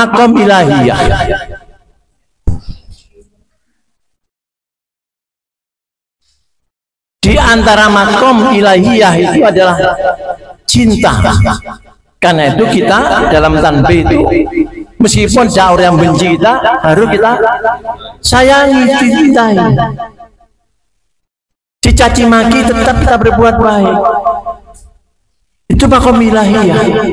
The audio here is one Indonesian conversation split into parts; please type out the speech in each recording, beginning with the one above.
makom ilahiyah. Di antara makom ilahiyah itu adalah cinta. Karena itu kita dalam tanbih itu, meskipun ada orang yang benci kita, harus kita sayangi, dicintai. Dicaci maki tetap kita berbuat baik. Itu makom ilahiyah.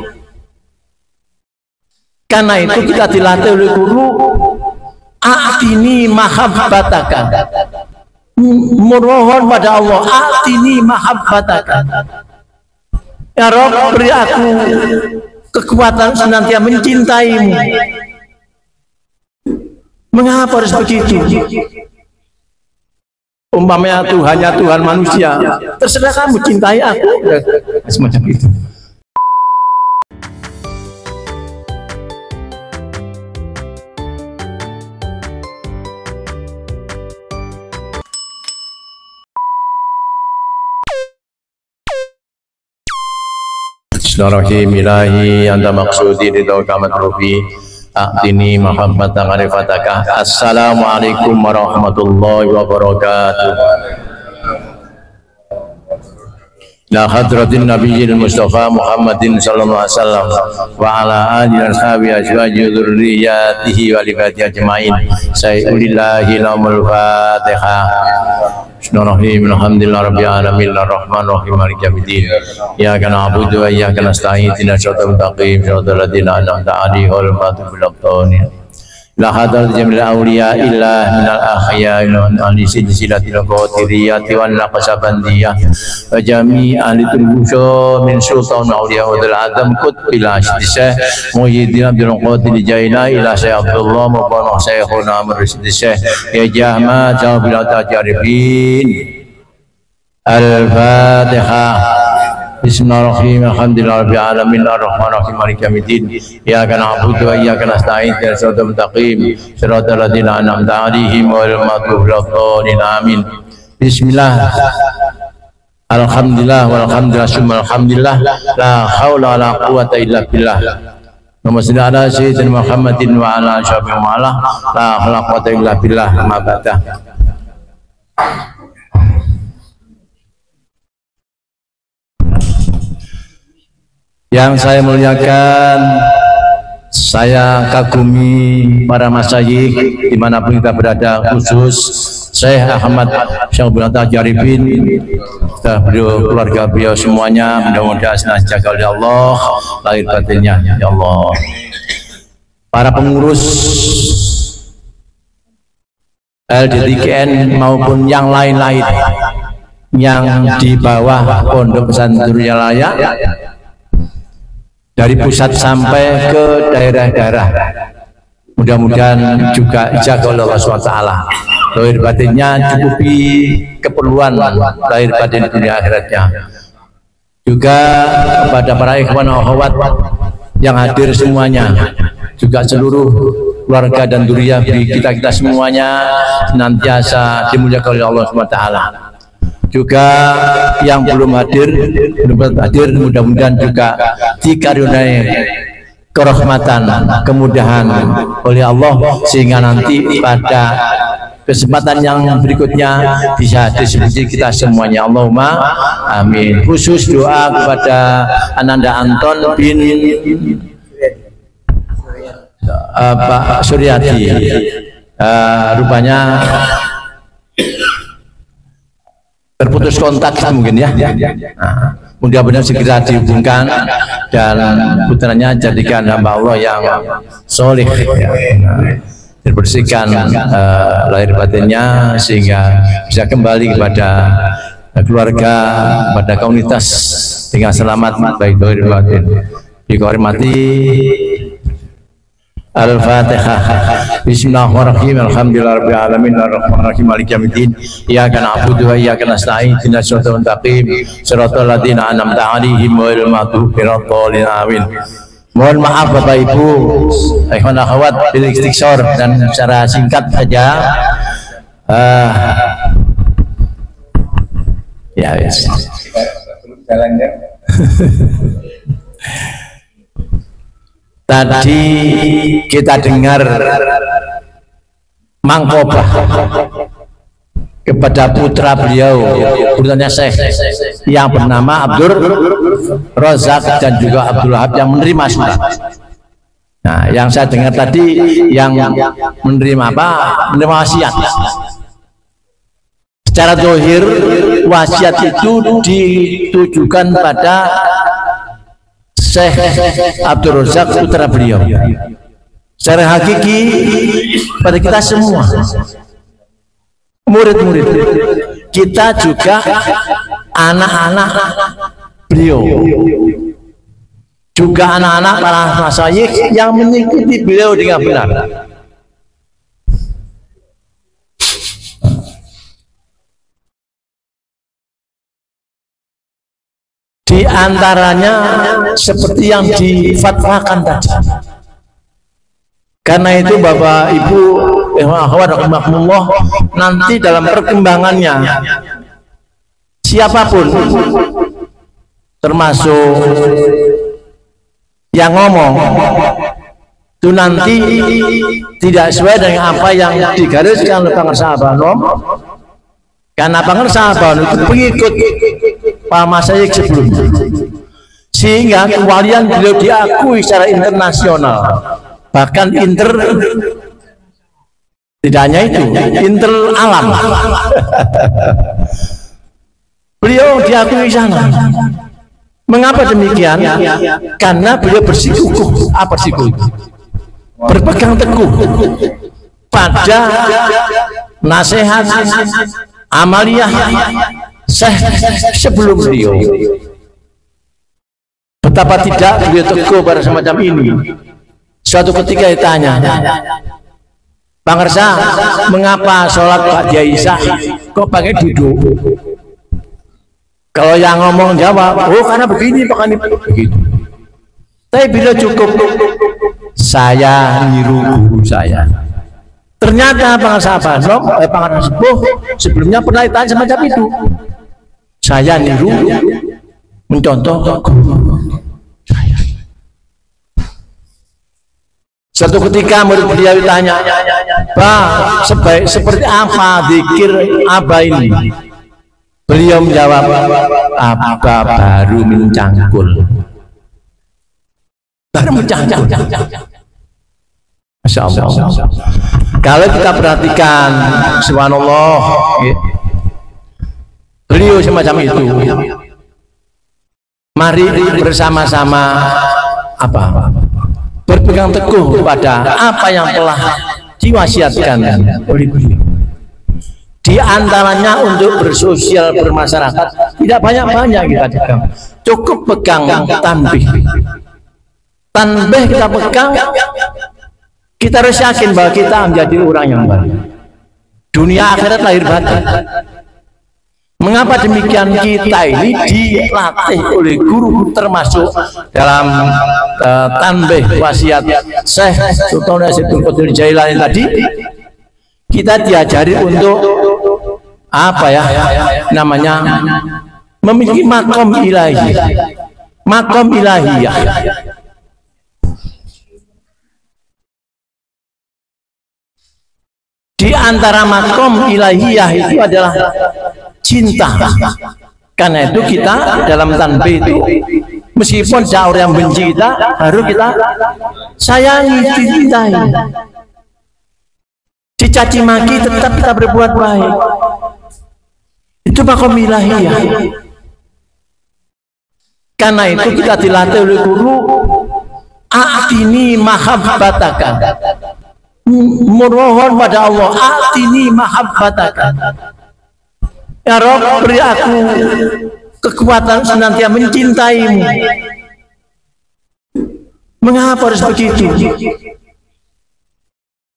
Karena itu kita dilatih oleh guru, a'tini mahabbataka. Memohon pada Allah, a'tini mahabbataka. Ya Rabb, beri aku kekuatan senantiasa mencintaimu. Mengapa harus begitu? Umpamanya Tuhannya Tuhan manusia, terserah kamu cintai aku. Semacam itu. Bismillahirrahmanirrahim. Ilahi anta maksudi ridha kamat rufi a'tini mahabbatan arifataka. Assalamualaikum warahmatullahi wabarakatuh. La hadratin nabiyil mustafa Muhammadin sallallahu alaihi wasallam wa ala alihi wa sahbihi azwaji dzurriyyatihi wa libatihi ajmain. Sayyidillahi lamul fatihah. Bismillahirrahmanirrahim. Alhamdulillah rabbil alamin arrahmanir rahim maliki yaumiddin. Iyyaka na'budu wa iyyaka nasta'in ihdinas siratal mustaqim siratal ladzina an'amta 'alaihim ghairil maghdubi 'alaihim. La hadal jamil awliya illa minal ahya ali silsilatil qadiriyati wal naqsabandiyah wa jami ahli tubuso min sultan awliya wal azam kut bila syekh Muhyiddin Abdul Qadir Jailani ila Syekh Abdullah Mubarak Syekhuna Mursyid Syekh ya Jahma Jawabil Tajaribin. Al-Fatihah. Bismillahirrahmanirrahim. Alhamdulillahirabbil alamin arrahmanirrahim maliki yaumiddin. Iyyaka na'budu wa iyyaka nasta'in ihdinas siratal mustaqim siratal ladzina an'amta 'alaihim ghairil maghdubi 'alaihim amin. Bismillah. Alhamdulillah walhamdulillah summa alhamdulillah la haula wala quwwata illa billah. Allahumma shalli ala sayyidina Muhammadin wa ala alihi wa la haula wala quwwata illa billah. Ma ba'da. Yang saya muliakan, saya kagumi para masyayikh dimanapun kita berada, khusus Syekh Ahmad Syekh Tajaribin, beliau, keluarga beliau semuanya, mudah-mudahan senantiasa dijaga oleh Allah lahir batinnya, ya Allah. Para pengurus LDTKN maupun yang lain-lain yang di bawah Pondok Pesantren Duriyalaya, dari pusat sampai ke daerah-daerah, mudah-mudahan juga dijaga oleh Allah SWT. Lahir batinnya cukupi keperluan lahir batin dunia akhiratnya. Juga kepada para ikhwan akhwat yang hadir semuanya, juga seluruh keluarga dan dzurriyyah kita semuanya senantiasa dimuliakan oleh Allah SWT. Juga yang belum hadir, mudah-mudahan juga dikaruniai kerahmatan, kemudahan oleh Allah, sehingga nanti pada kesempatan yang berikutnya bisa disebut kita semuanya. Allahumma amin. Khusus doa kepada Ananda Anton bin Pak Suryati, rupanya terputus kontak mungkin ya. Nah, mudah-mudahan segera dihubungkan dan putranya jadikan hamba Allah yang soleh, ya. Dibersihkan lahir batinnya sehingga bisa kembali kepada keluarga, pada komunitas dengan selamat baik lahir batin. Dihormati. Al-Fatihah. Bismillahirrahmanirrahim. Alhamdulillahirabbil alamin arrahmanirrahim maliki yaumiddin. Iyyaka na'budu wa iyyaka nasta'in ihdinas siratal mustaqim siratal ladzina an'amta 'alaihim ghairil maghdubi 'alaihim amin. Mohon maaf Bapak Ibu, ikhwan akhwat, bil istighfar dan secara singkat saja. Ya wis. Tadi kita dengar mangkobah kepada putra beliau, putranya Syekh yang bernama Abdur Razak dan juga Abdul Wahab yang menerima surat. Nah, yang saya dengar tadi yang menerima apa? Menerima wasiat. Secara zahir wasiat itu ditujukan pada Syekh Abdul Razak putra beliau. Secara hakiki pada kita semua murid-murid, kita juga anak-anak beliau, juga anak-anak para masyayikh yang mengikuti beliau dengan benar. Di antaranya seperti yang difatwakan tadi. Karena itu Bapak Ibu rahimakumullah, nanti dalam perkembangannya siapapun termasuk yang ngomong itu nanti tidak sesuai dengan apa yang digariskan oleh Bang Sahabat Nom, karena Bang Sahabat itu pengikut para masyayikh sebelumnya, sehingga kewalian beliau diakui secara internasional, bahkan tidak hanya itu, inter alam. Beliau diakui sana. Mengapa demikian? Karena beliau bersikukuh, berpegang teguh pada nasihat amaliyah Syekh sebelum beliau. Betapa tidak beliau teguh pada semacam ini. Suatu ketika ditanya, Bang Reza, mengapa sholat ba'da Isya kok pakai duduk? Kalau yang ngomong jawab, oh karena begini, makanya begitu. Tapi bila cukup saya niru guru saya. Ternyata Bang Sahabat Nom, Bang Sepuh sebelumnya pernah ditanya semacam itu. Saya niru, mencontoh guru saya. Suatu ketika murid beliau ditanya, Pak, seperti apa zikir Aba ini? Beliau menjawab, Aba baru mencangkul. Baru mencangkul. Masya Allah. Kalau kita perhatikan, subhanallah, beliau semacam itu. Mari bersama-sama apa? Berpegang teguh pada apa yang telah diwasiatkan oleh beliau. Di antaranya untuk bersosial bermasyarakat tidak banyak-banyak kita pegang, cukup pegang tanbih. Tanbih kita pegang, kita harus yakin bahwa kita menjadi orang yang baik. Dunia akhirat lahir batin. Mengapa demikian? Kita ini dilatih oleh guru, termasuk dalam tanbih wasiat Syekh Sultan Nasibul Qadir Jailani tadi, kita diajari untuk apa ya namanya, memiliki makom ilahi, makom ilahiyah. Di antara makom ilahiyah itu adalah cinta. Karena itu kita dalam tanbih itu, meskipun ada orang yang benci kita, harus kita sayangi, cintai. Dicaci maki tetap kita berbuat baik. Itu makom ilahiyah. Karena itu kita dilatih oleh guru, a'tini mahabbataka, memohon pada Allah, a'tini mahabbataka, ya Rabb, beri aku kekuatan senantiasa mencintaimu. Mengapa harus begitu?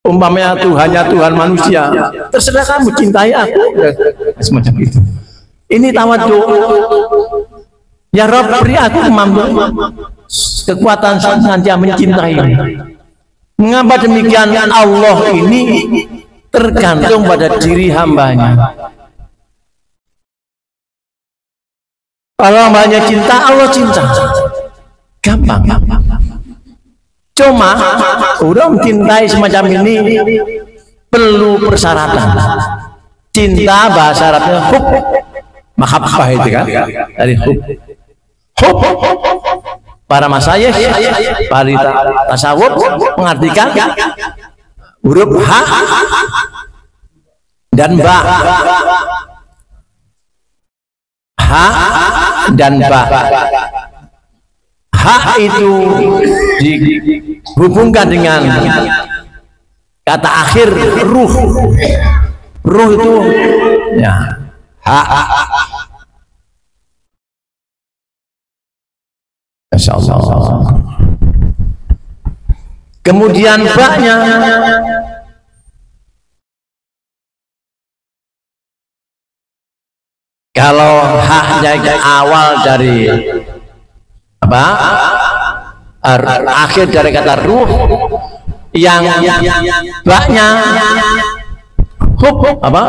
Umpamanya Tuhannya Tuhan manusia, terserah kamu cintai aku, semacam itu. Ini tawadhu. Ya Rabb, beri aku kekuatan senantiasa mencintaimu. Mengapa demikian? Allah ini tergantung pada diri hambanya. Kalau hambanya cinta, Allah cinta. Gampang. Cuma orang cintai semacam ini perlu persyaratan. Cinta bahasa Arabnya hub, mahabbah itu kan dari hub. Hub para masyayikh, para tasawuf mengartikan huruf H dan ba. H dan ba. H itu dihubungkan dengan kata akhir ruh. Ruh itu ya H. Insyaallah. Kemudian ba-nya kalau H-nya awal dari apa? Akhir dari kata ruh, yang ba-nya hub apa?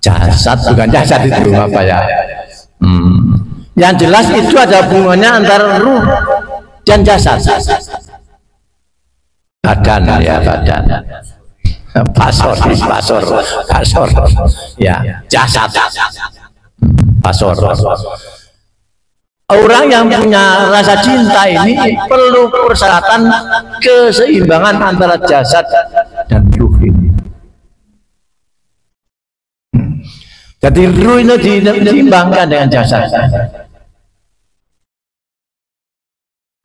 Jasad, bukan jasad itu apa ya? Yang jelas itu ada hubungannya antara ruh dan jasad. Badan ya, badan. Pasor ya, jasad. Pasor. Orang yang punya rasa cinta ini perlu persyaratan keseimbangan antara jasad dan ruh ini. Jadi ruh ini diimbangkan dengan jasad.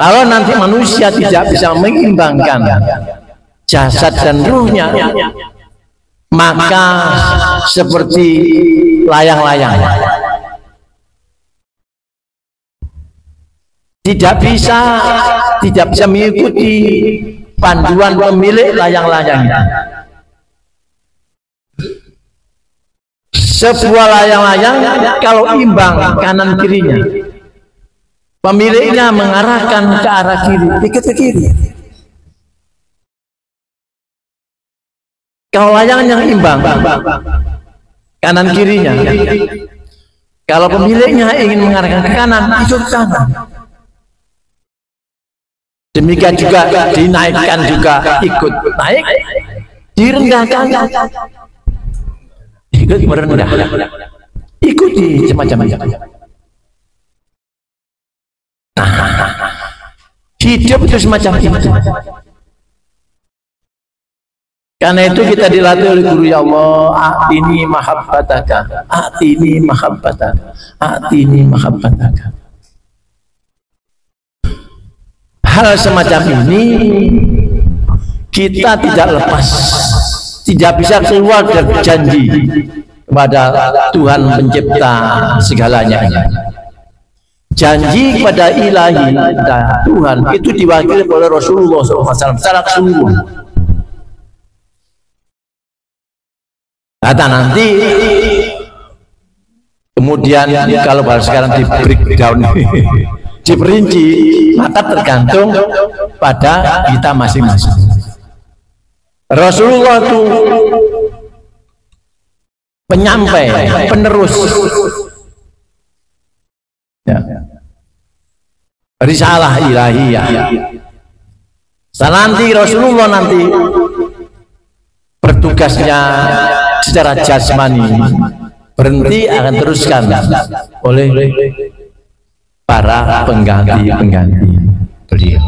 Kalau nanti manusia tidak bisa mengimbangkan jasad dan ruhnya, maka seperti layang-layang. Tidak bisa mengikuti panduan pemilik layang-layang. Sebuah layang-layang kalau imbang kanan kirinya, pemiliknya mengarahkan ke arah kiri, ikut ke kiri. Kalau layang yang imbang kanan kirinya, kalau pemiliknya ingin mengarahkan ke kanan, ikut ke kanan. Demikian juga dinaikkan juga ikut naik, direndahkan ikut merendah, ikuti semacam itu. Hidup itu semacam itu. Karena itu kita dilatih oleh guru, ya Allah, atini mahabbataka, atini mahabbataka, atini mahabbataka. Hal semacam ini kita tidak lepas, tidak bisa keluar dari janji kepada Tuhan pencipta segalanya. Janji kepada ilahi Tuhan itu diwakili oleh Rasulullah SAW secara keseluruhan. Kata nanti kemudian kalau bahasa sekarang di breakdown, diperinci, maka tergantung pada kita masing-masing. Rasulullah itu penyampai, penerus ya, risalah ilahiyah. Nanti Rasulullah nanti bertugasnya secara jasmani, berhenti akan teruskan oleh para pengganti beliau.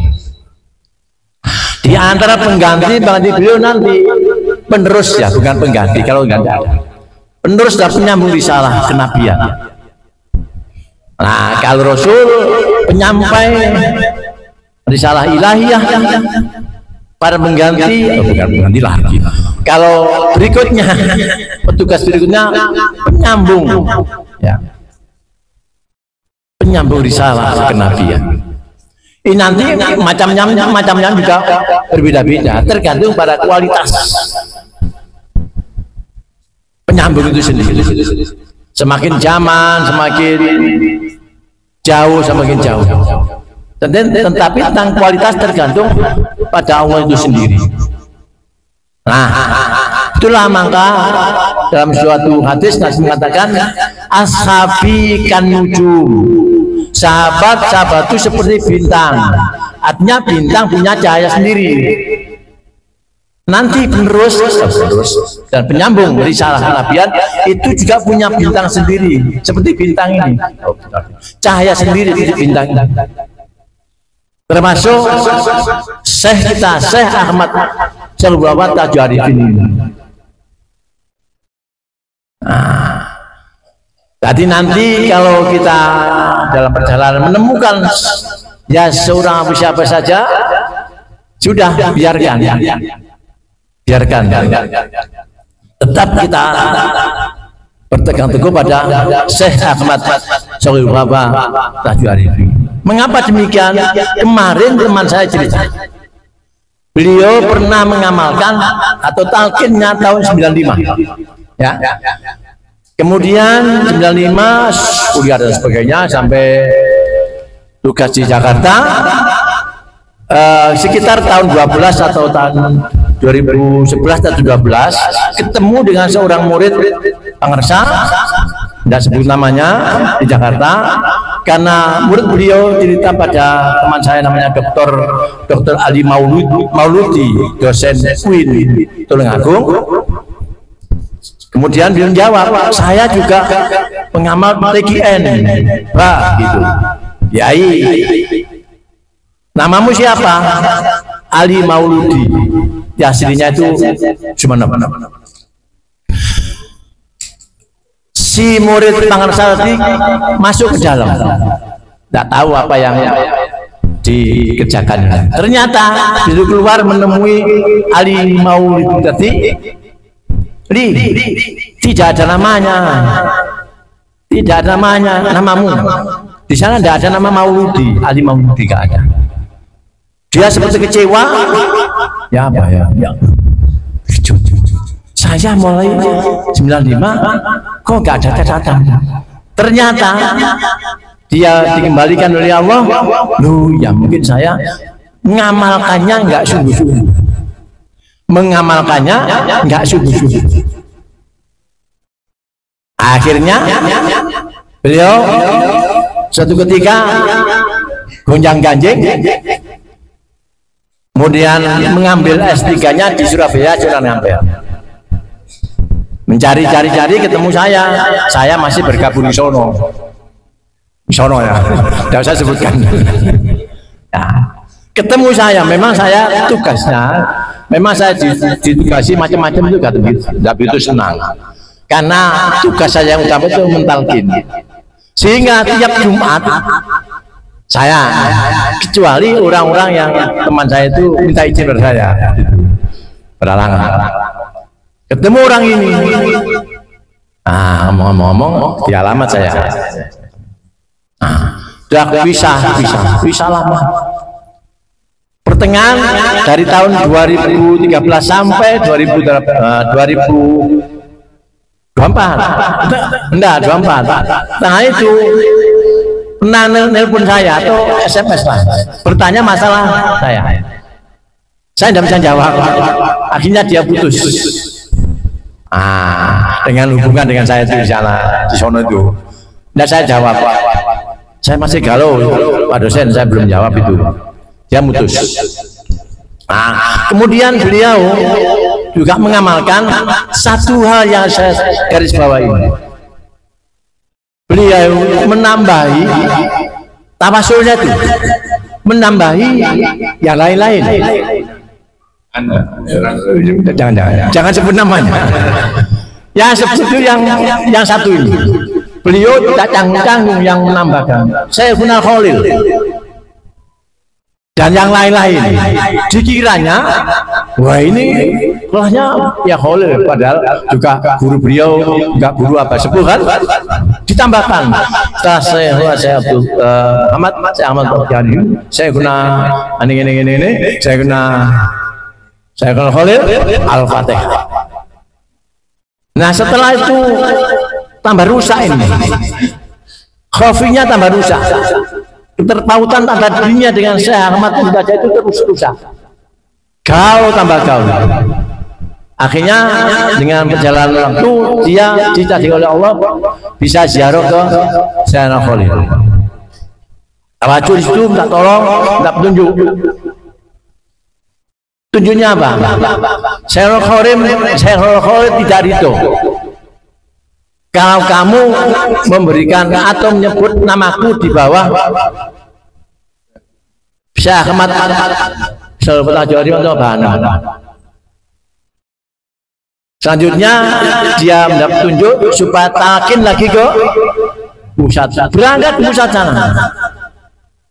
Di antara pengganti beliau nanti penerus ya, bukan pengganti. Kalau enggak ada penerus dan penyambung risalah kenabian. Nah, kalau Rasul penyampai risalah ilahiyah, para pengganti bukan pengganti lagi. Kalau berikutnya petugas berikutnya penyambung ya, penyambung risalah kenabian. Ini nanti macamnya juga berbeda-beda, tergantung pada kualitas penyambung itu sendiri. Semakin zaman semakin jauh, semakin jauh. Tetapi tentang kualitas tergantung pada Allah itu sendiri. Nah, itulah maka dalam suatu hadis Nabi mengatakan ashabi kan nujum, Sahabat-sahabat itu seperti bintang, artinya bintang punya cahaya sendiri. Nanti penerus dan penyambung risalah kenabian itu juga punya bintang sendiri, seperti bintang ini, cahaya sendiri seperti bintang ini. Termasuk Syekh kita, Syekh Ahmad Shalawat Tajuh Arifin ini. Jadi nanti kalau kita dalam perjalanan menemukan ya seorang siapa saja, sudah biarkan. Tetap kita berpegang teguh pada Syekh Ahmad Shalawat Tajuh Arifin. Mengapa demikian? Kemarin teman saya cerita, beliau pernah mengamalkan atau talqinnya tahun 95 ya. Kemudian 95 kuliah dan sebagainya sampai tugas di Jakarta, sekitar tahun 12 atau tahun 2011 atau 2012 ketemu dengan seorang murid Pangersa, tidak sebut namanya, di Jakarta, karena murid beliau cerita pada teman saya namanya Dr. Ali Mauludi, dosen UIN Tulungagung. Kemudian beliau jawab, saya juga pengamal TGN, Pak, gitu. Yai, namamu siapa? Ali Mauludi. Ya, aslinya itu Sumenep. Si murid Pangersa tadi masuk ke dalam, tidak tahu apa yang dikerjakan. Ternyata beliau keluar menemui Ali Mauludi tadi. Tidak ada namanya, namamu. Di sana tidak ada nama Mauludi, Ali Mauludi tidak ada. Dia seperti kecewa. Ya apa ya? Saya mulai 95 kok nggak ada catatan. Ternyata dia dikembalikan oleh Allah. Loh, ya mungkin saya mengamalkannya nggak sungguh-sungguh. Akhirnya beliau suatu ketika gonjang-ganjing, kemudian mengambil S3-nya di Surabaya, Sunan Ampel. Mencari-cari ketemu saya masih bergabung di sono ya, tidak usah sebutkan. Nah, ketemu saya, memang saya tugasnya, memang saya ditugasi macam-macam itu tidak begitu senang, karena tugas saya yang utama itu mentalkin. Sehingga tiap Jumat saya, kecuali orang-orang yang teman saya itu minta izin pada saya, berhalangan. Ketemu orang ini, ngomong-ngomong di alamat saya, sudah bisa lama. Pertengahan dari tahun 2013 sampai 2024. Nah itu pernah nelpon saya atau SMS lah, bertanya masalah saya tidak bisa jawab. Akhirnya dia putus. Dengan hubungan dengan saya itu di sana, di sono itu. Dan saya jawab, saya masih galau Pak dosen, saya belum jawab itu. Dia mutus. Kemudian beliau juga mengamalkan satu hal yang saya garis bawahi. Beliau menambahi tawasulnya itu, menambahi yang lain-lain. Jangan sebut namanya. Yang sebut itu yang satu ini. Beliau tidak canggung-canggung yang menambahkan. Saya Gunal Khalil dan yang lain-lain. Dikiranya, wah ini kelasnya ya Khalil, padahal juga guru beliau, juga guru apa sepuh kan? Ditambahkan. Setelah saya Abdul Ahmad Tajuh, saya guna ini, saya guna Khalil Al-Fatihah. Nah setelah itu tambah rusak ini, khafinya tambah rusak, keterpautan antara dirinya dengan Syekh Ahmad Tajuh itu terus rusak, gaul tambah gaul. Akhirnya dengan perjalanan waktu dia dicari oleh Allah bisa ziarah ke Syekh Khalil. Tawasul itu minta tolong, minta petunjuk. Tunjuknya apa? Syekhul Khadim tidak ridho kalau kamu memberikan atau menyebut namaku di bawah Syekh Ahmad Al-Jawari atau Bahana. Selanjutnya dia mendapat tunjuk supaya talqin lagi ke pusat. Berangkat ke pusat sana,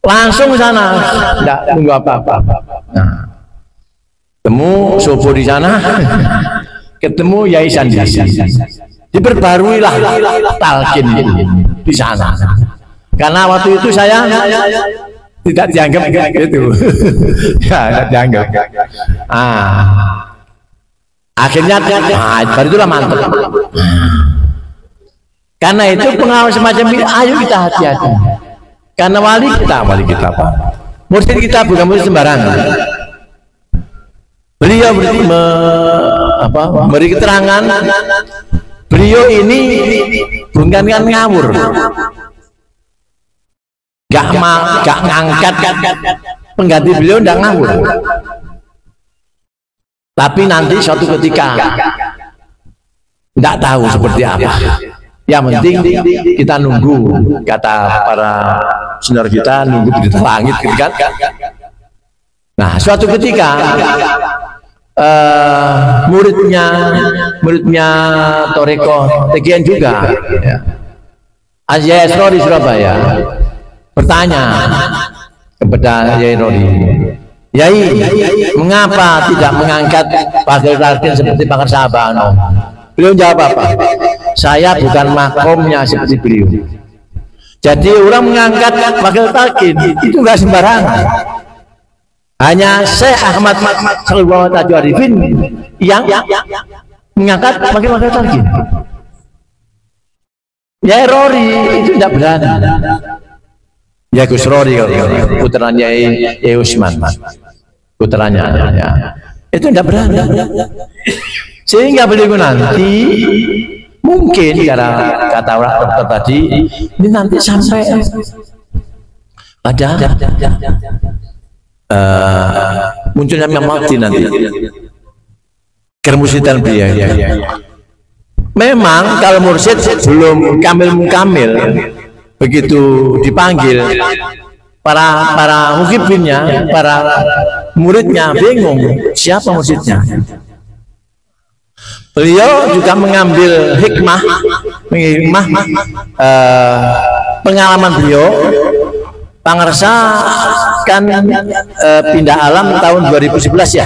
langsung sana, tidak tunggu apa-apa. Nah, temu subuh di sana, ketemu Yai Sandi, diperbaruilah talqin di sana. Karena waktu itu saya tidak dianggap gitu, ya tidak dianggap. Akhirnya, baru itulah mantap. Karena itu pengalaman semacam ini, ayo kita hati-hati. Karena wali kita apa? Mursyid kita bukan mursyid sembarangan. Beliau beri keterangan, beliau ini bukan ngawur, gak ngangkat pengganti beliau, tidak ngawur. Tapi nanti suatu ketika tidak tahu seperti apa. Yang penting kita nunggu, kata para senior kita, nunggu di langit kan. Nah, suatu ketika muridnya Toreko TGN juga, Azya Esro di Surabaya, bertanya kepada Yai Rodi, Yai, mengapa tidak mengangkat Fadil Talqin seperti Pakar Sabano? Beliau jawab apa? Saya bukan makomnya seperti beliau. Jadi orang mengangkat Fadil Talqin itu enggak sembarangan. Hanya Syekh Ahmad Sallallahu Alaihi Wasallam yang mengangkat Fadil Talqin. Yai Rori itu tidak berani. Ya Gus Rori, putranya Yai Usman, putranya, ya. Itu tidak berani. Sehingga beliau nanti mungkin kata orang dokter tadi, ini nanti sampai ada munculnya mati nanti kermusidan beliau. Memang kalau mursyid belum kamil, begitu dipanggil para mukibinnya, para muridnya bingung siapa mursyidnya. Beliau juga mengambil hikmah pengalaman beliau. Pangersa kan pindah alam tahun 2011 ya.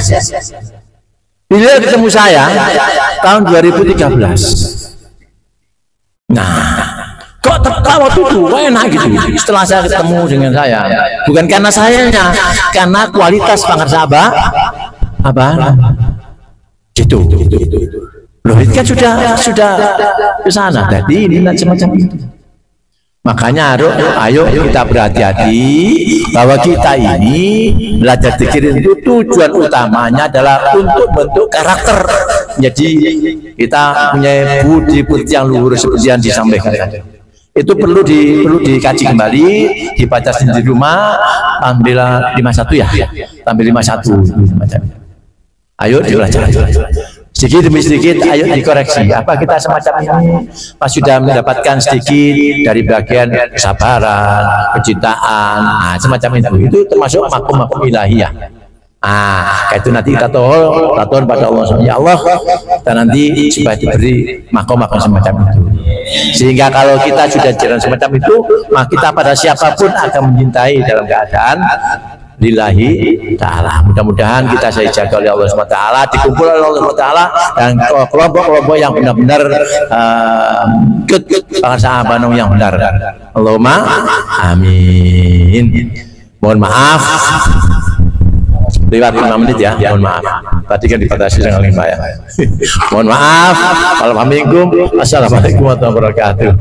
Beliau ketemu saya tahun 2013. Nah, kok tertawa itu enak gitu. Setelah saya ketemu dengan saya, bukan karena sayanya, karena kualitas pangersa apa gitu. Loh, itu kan sudah ke sana. Jadi ini semacam itu. Makanya ayo kita berhati-hati bahwa kita ini belajar zikir itu tujuan utamanya adalah untuk bentuk karakter. Jadi kita punya budi yang luhur seperti yang disampaikan. Itu perlu dikaji kembali, dibaca sendiri di rumah, tampil 51 ya, tampil 51 semacam. Ayo belajar. Sedikit demi sedikit, ayo dikoreksi. Apa kita semacam ini pas sudah mendapatkan sedikit dari bagian kesabaran, kecintaan, semacam itu. Itu termasuk makom-makom ilahiyah. Itu nanti kita tahu pada Allah. Ya Allah, kita nanti supaya diberi makom-makom semacam itu. Sehingga kalau kita sudah jalan semacam itu, maka kita pada siapapun akan mencintai dalam keadaan lillahi ta'ala. Mudah-mudahan kita saya jaga oleh Allah SWT, dikumpul oleh Allah SWT, dan kelompok-kelompok yang benar-benar pangersa Abanong yang benar. Allahumma amin. Mohon maaf lewat 5 menit ya, mohon maaf. Tadi kan dibatasi dengan lima ya. Mohon maaf. Assalamualaikum warahmatullahi wabarakatuh.